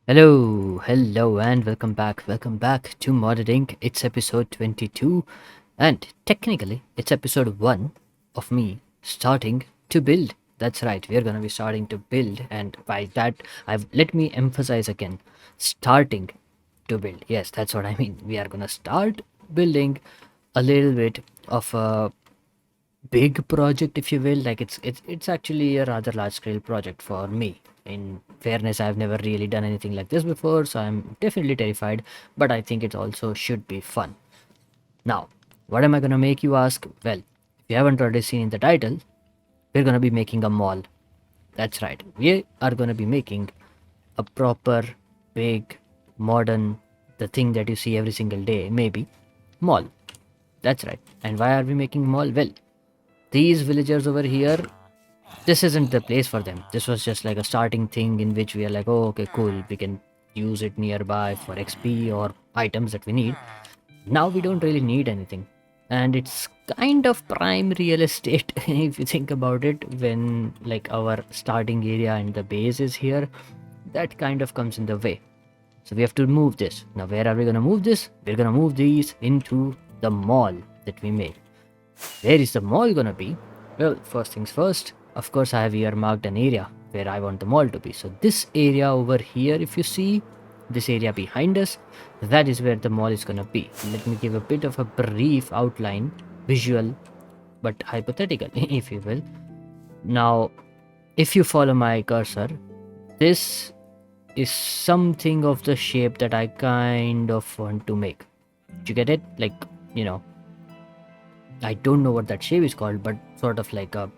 Hello, and welcome back to Modded Inc. It's episode 22, and technically, it's episode 1 of me starting to build. That's right, we're gonna be starting to build, and by that, let me emphasize again starting to build. Yes, that's what I mean. We are gonna start building a little bit of a big project, if you will. Like it's actually a rather large scale project for me. In fairness, I've never really done anything like this before, so I'm definitely terrified, but I think it also should be fun. Now, what am I gonna make, you ask? Well, if you haven't already seen in the title, we're gonna be making a mall. That's right, we are gonna be making a proper, big, modern, the thing that you see every single day, maybe, mall. That's right. And why are we making mall? Well, these villagers over here, this isn't the place for them. This was just like a starting thing in which we are like, oh, okay, cool. We can use it nearby for XP or items that we need. Now we don't really need anything. And it's kind of prime real estate if you think about it, when like our starting area and the base is here, that kind of comes in the way. So we have to move this. Now, where are we going to move this? We're going to move these into the mall that we made. Where is the mall gonna be? Well, first things first, of course, I have earmarked an area where I want the mall to be. So, this area over here, if you see this area behind us, that is where the mall is gonna be. Let me give a bit of a brief outline, visual, but hypothetical, if you will. Now, if you follow my cursor, this is something of the shape that I kind of want to make. Did you get it? Like, you know, I don't know what that shape is called, but sort of like a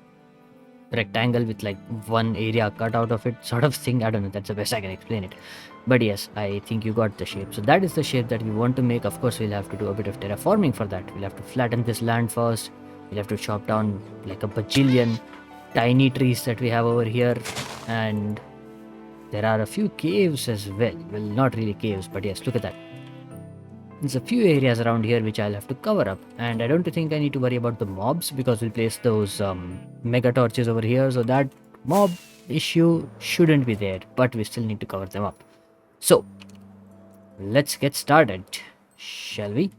rectangle with like one area cut out of it, sort of thing. I don't know, that's the best I can explain it. But yes, I think you got the shape. So that is the shape that we want to make. Of course, we'll have to do a bit of terraforming for that. We'll have to flatten this land first. We'll have to chop down like a bajillion tiny trees that we have over here. And there are a few caves as well. Well, not really caves, but yes, look at that. There's a few areas around here which I'll have to cover up, and I don't think I need to worry about the mobs because we'll place those mega torches over here, so that mob issue shouldn't be there, but we still need to cover them up. So let's get started, shall we?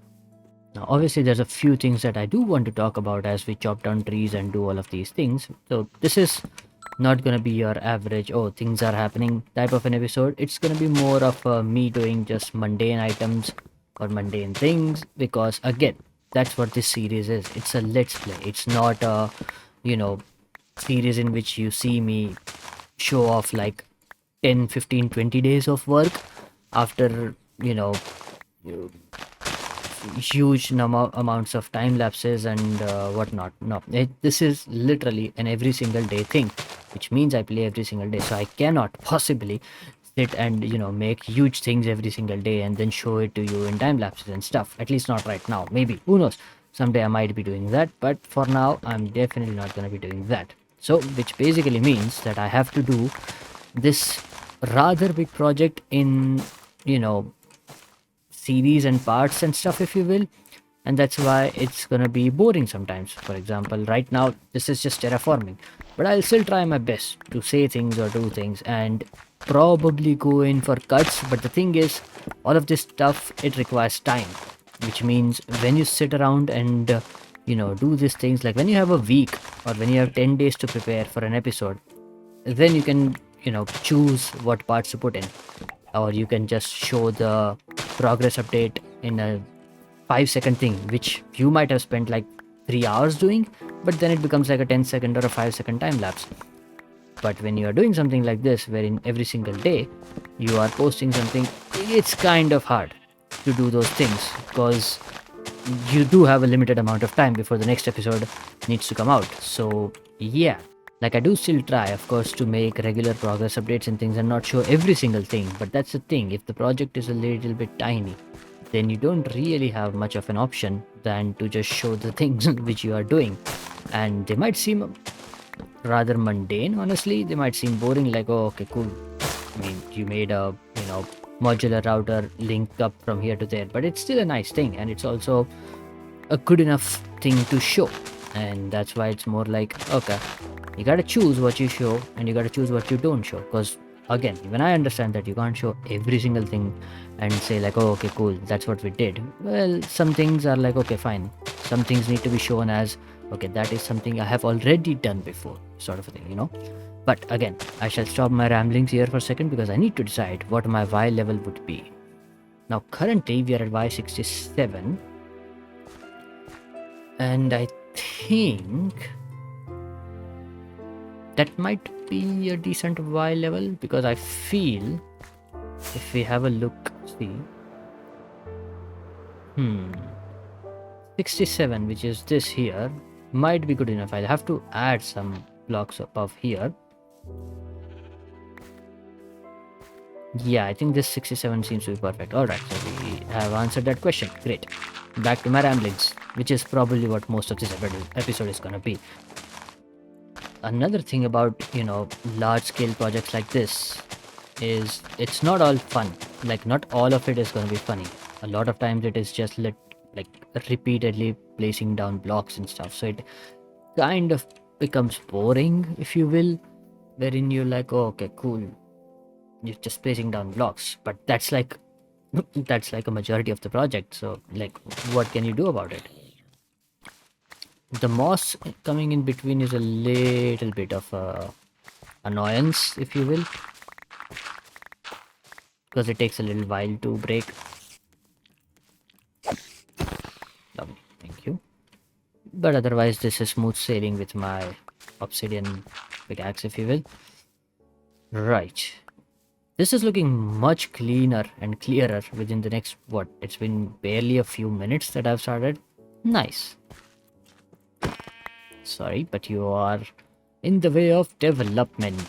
Now, obviously, there's a few things that I do want to talk about as we chop down trees and do all of these things. So this is not gonna be your average, oh, things are happening type of an episode. It's gonna be more of me doing just mundane items or mundane things, because again, that's what this series is. It's a let's play. It's not a, you know, series in which you see me show off like 10, 15, 20 days of work after, you- huge amounts of time lapses and whatnot. No, this is literally an every single day thing, which means I play every single day. So I cannot possibly sit and make huge things every single day and then show it to you in time lapses and stuff. At least not right now. Maybe, who knows, someday I might be doing that, but for now I'm definitely not going to be doing that. So which basically means that I have to do this rather big project in you know series and parts and stuff, if you will. And that's why it's gonna be boring sometimes. For example, right now this is just terraforming, but I'll still try my best to say things or do things and probably go in for cuts. But the thing is, all of this stuff, it requires time, which means when you sit around and do these things, like when you have a week or when you have 10 days to prepare for an episode, then you can choose what parts to put in, or you can just show the progress update in a 5-second thing, which you might have spent like 3 hours doing, but then it becomes like a 10-second or a 5-second time lapse. But when you are doing something like this, wherein every single day you are posting something, it's kind of hard to do those things because you do have a limited amount of time before the next episode needs to come out. So yeah, like I do still try, of course, to make regular progress updates and things and not show every single thing. But that's the thing, if the project is a little bit tiny, then you don't really have much of an option than to just show the things which you are doing. And they might seem rather mundane, honestly. They might seem boring, like, oh, okay, cool. I mean, you made a, modular router linked up from here to there, but it's still a nice thing, and it's also a good enough thing to show. And that's why it's more like, okay, you gotta choose what you show and you gotta choose what you don't show, because Again, even I understand that you can't show every single thing and say like, oh, okay, cool, that's what we did. Well, some things are like, okay, fine. Some things need to be shown as, okay, that is something I have already done before, sort of a thing, you know. But again, I shall stop my ramblings here for a second because I need to decide what my Y level would be. Now, currently we are at Y67, and I think that might be a decent Y level because I feel if we have a look, see, 67, which is this here, might be good enough. I'll have to add some blocks above here. Yeah, I think this 67 seems to be perfect. Alright, so we have answered that question. Great. Back to my ramblings, which is probably what most of this episode is gonna be. Another thing about, large scale projects like this is it's not all fun. Like, not all of it is gonna be funny. A lot of times it is just like repeatedly placing down blocks and stuff. So it kind of becomes boring, if you will, wherein you're like, oh, okay, cool, you're just placing down blocks, but that's like that's like a majority of the project. So like, what can you do about it? The moss coming in between is a little bit of a annoyance, if you will, because it takes a little while to break. Lovely, thank you. But otherwise this is smooth sailing with my obsidian pickaxe, if you will. Right, this is looking much cleaner and clearer within the next, what, it's been barely a few minutes that I've started. Nice. Sorry, but you are in the way of development.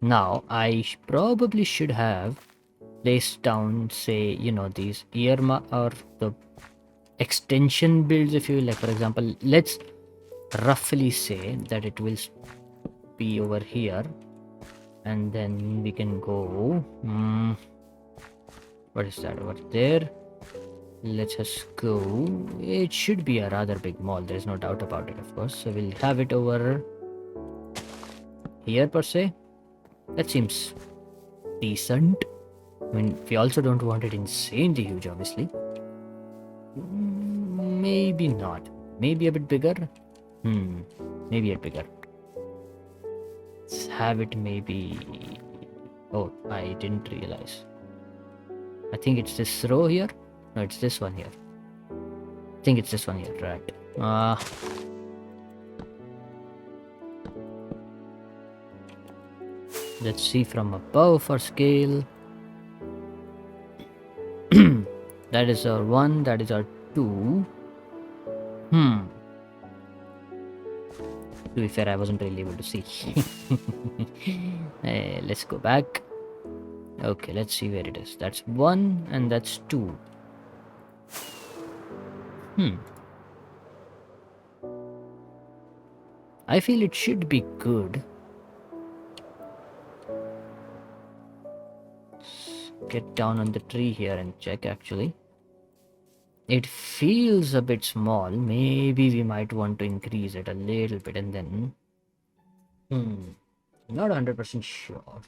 Now, I probably should have placed down, say, these earmark or the extension builds, if you will. Like, for example, let's roughly say that it will be over here, and then we can go. What is that over there? Let's just go. It should be a rather big mall, there's no doubt about it, of course. So we'll have it over here per se. That seems decent. I mean, we also don't want it insanely huge, obviously. Maybe not. Maybe a bit bigger. Maybe a bit bigger. Let's have it maybe. Oh, I didn't realize. I think it's this row here. No, it's this one here. I think it's this one here, right? Let's see from above for scale. That is our 1, that is our 2. To be fair, I wasn't really able to see. Let's go back. Okay, let's see where it is. That's 1 and that's 2. I feel it should be good. Get down on the tree here and check. Actually, it feels a bit small. Maybe we might want to increase it a little bit, and then not 100% sure.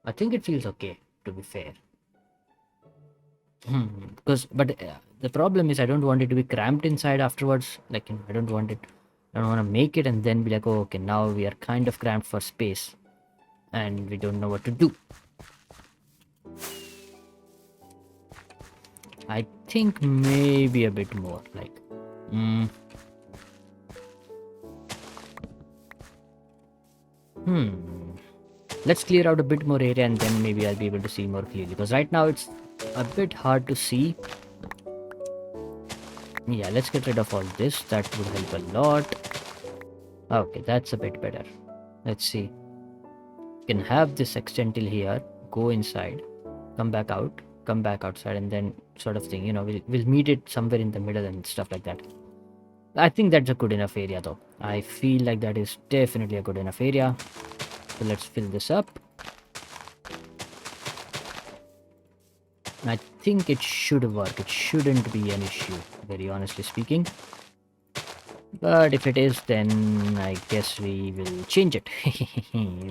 I think it feels okay, to be fair. Because the problem is I don't want it to be cramped inside afterwards. Like, I don't want to make it and then be like, oh, okay, now we are kind of cramped for space and we don't know what to do. I think maybe a bit more, like, let's clear out a bit more area and then maybe I'll be able to see more clearly, because right now it's a bit hard to see. Yeah, let's get rid of all this. That would help a lot. Okay, that's a bit better. Let's see. You can have this extend till here, go inside, come back out, come back outside, and then sort of thing, we'll meet it somewhere in the middle and stuff like that. I think that's a good enough area though. I feel like that is definitely a good enough area. So let's fill this up. I think it should work. It shouldn't be an issue, very honestly speaking. But if it is, then I guess we will change it.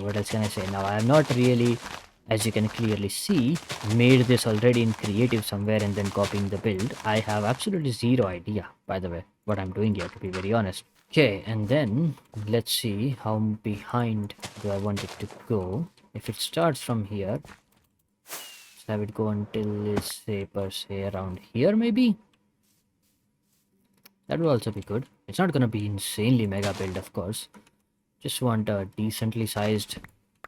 What else can I say? Now, I have not really, as you can clearly see, made this already in creative somewhere and then copying the build. I have absolutely zero idea, by the way, what I'm doing here, to be very honest. Okay, and then let's see how behind do I want it to go. If it starts from here, let's have it go until, say, per se around here, maybe? That will also be good. It's not gonna be insanely mega build, of course. Just want a decently sized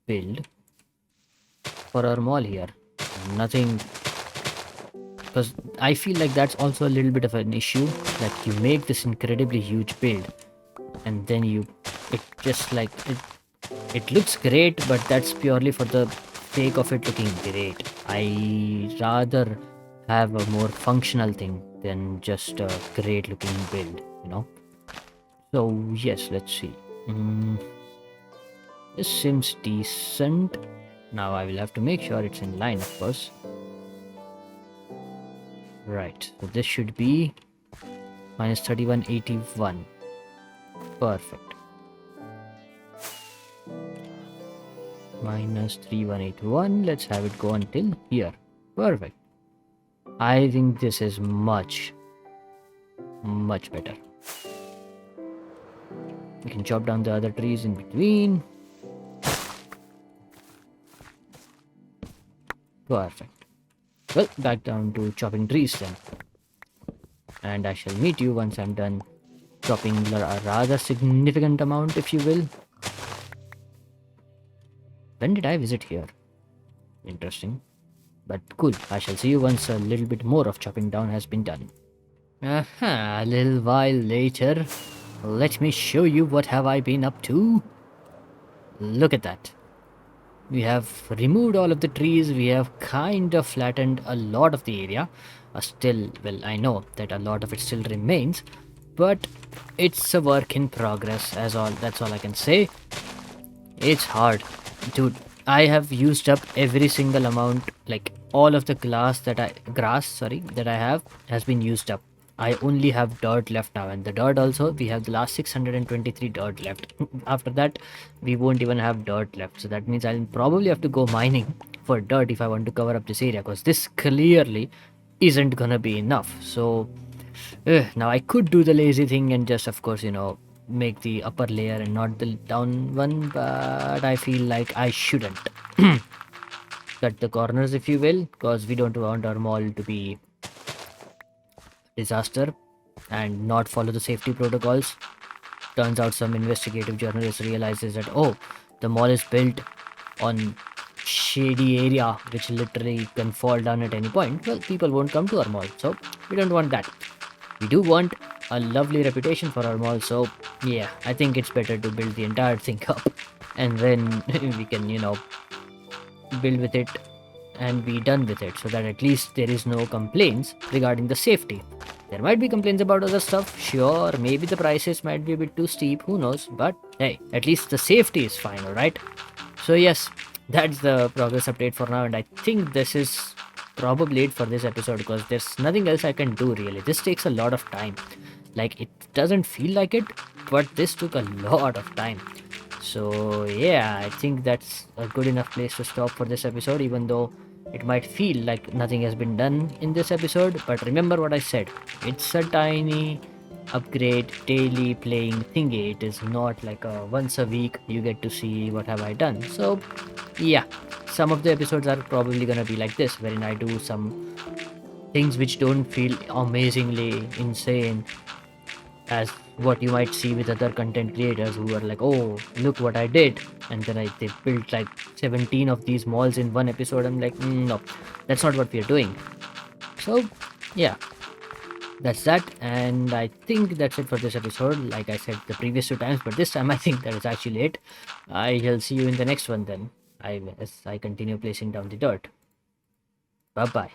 build for our mall here. Nothing, because I feel like that's also a little bit of an issue, that you make this incredibly huge build and then it just like it looks great, but that's purely for the sake of it looking great. I rather have a more functional thing than just a great looking build, you know. So yes, let's see. This seems decent. Now I will have to make sure it's in line, of course. Right, so this should be minus 3181. Perfect. Minus 3181. Let's have it go until here. Perfect. I think this is much better. You can chop down the other trees in between. Perfect. Well, back down to chopping trees then. And I shall meet you once I'm done chopping a rather significant amount, if you will. When did I visit here? Interesting. But cool, I shall see you once a little bit more of chopping down has been done. Aha, a little while later. Let me show you what have I been up to. Look at that. We have removed all of the trees, we have kind of flattened a lot of the area. Still, well, I know that a lot of it still remains, but it's a work in progress, that's all I can say. It's hard. Dude, I have used up every single amount, like all of the grass that I have has been used up. I only have dirt left now, and the dirt also, we have the last 623 dirt left. After that, we won't even have dirt left. So that means I'll probably have to go mining for dirt if I want to cover up this area, because this clearly isn't gonna be enough. So now I could do the lazy thing and just, of course, make the upper layer and not the down one, but I feel like I shouldn't. Cut the corners, if you will, because we don't want our mall to be disaster and not follow the safety protocols. Turns out some investigative journalist realizes that, oh, the mall is built on shady area which literally can fall down at any point. Well, people won't come to our mall, so we don't want that. We do want a lovely reputation for our mall, so yeah, I think it's better to build the entire thing up and then we can, build with it and be done with it, so that at least there is no complaints regarding the safety. There might be complaints about other stuff, sure, maybe the prices might be a bit too steep, who knows, but hey, at least the safety is fine, alright? So yes, that's the progress update for now, and I think this is probably it for this episode, because there's nothing else I can do really. This takes a lot of time. Like, it doesn't feel like it, but this took a lot of time. So yeah, I think that's a good enough place to stop for this episode, even though it might feel like nothing has been done in this episode. But remember what I said, it's a tiny upgrade daily playing thingy. It is not like a once a week you get to see what have I done. So yeah, some of the episodes are probably gonna be like this, wherein I do some things which don't feel amazingly insane as what you might see with other content creators who are like, oh, look what I did, and then they built like 17 of these malls in one episode. I'm like, no, that's not what we're doing. So yeah, that's that, and I think that's it for this episode. Like I said the previous two times, but this time I think that is actually it. I shall see you in the next one then, as I continue placing down the dirt. Bye bye.